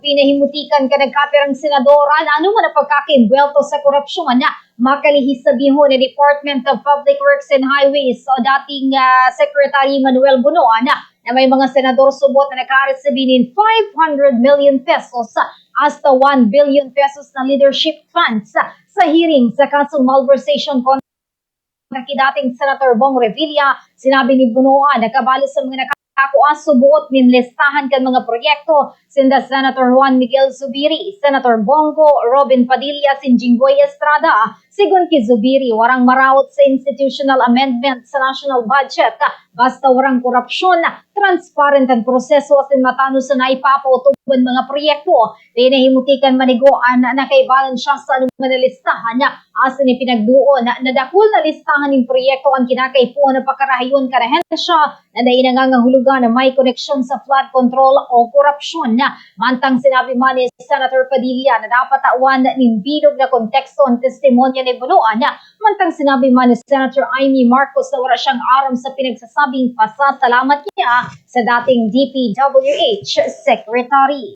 pinahimutikan ka nagkapirang senadora na ano man ang pagkakaimbwelto sa korupsyon na makalihis sabihon ni Department of Public Works and Highways o dating Secretary Manuel Bunoan na may mga senador subot na nakaresibinin 500 million pesos hasta 1 billion pesos na leadership funds sa hearing sa kasong malversation dating Senator Bong Revilla. Sinabi ni Bunoan na kabalo sa mga subuot nin listahan kan mga proyekto sinda Senator Juan Miguel Zubiri, Senator Bongo, Robin Padilla, Jinggoy Estrada. Sigun ki Zubiri, warang marawat sa institutional amendment sa national budget basta warang korupsyon, transparent ang proseso asin matano sa naipapautuban mga proyekto. Pinahimutikan maniguan na kaibalan siya sa anumang listahan niya asin ipinagduon na nadakul na listahan ng proyekto ang kinakaipuan na pakarahayon karahensya na dahil nangangahulugan na may koneksyon sa flood control o korupsyon na mantang sinabi man ni Senator Padilla na dapat tawan ng bilog na konteksto ang testimonya ni Bunoan na mantang sinabi man ni Senator Amy Marcos na wala siyang aram sa pinagsasabing pasasalamat niya sa dating DPWH Secretary.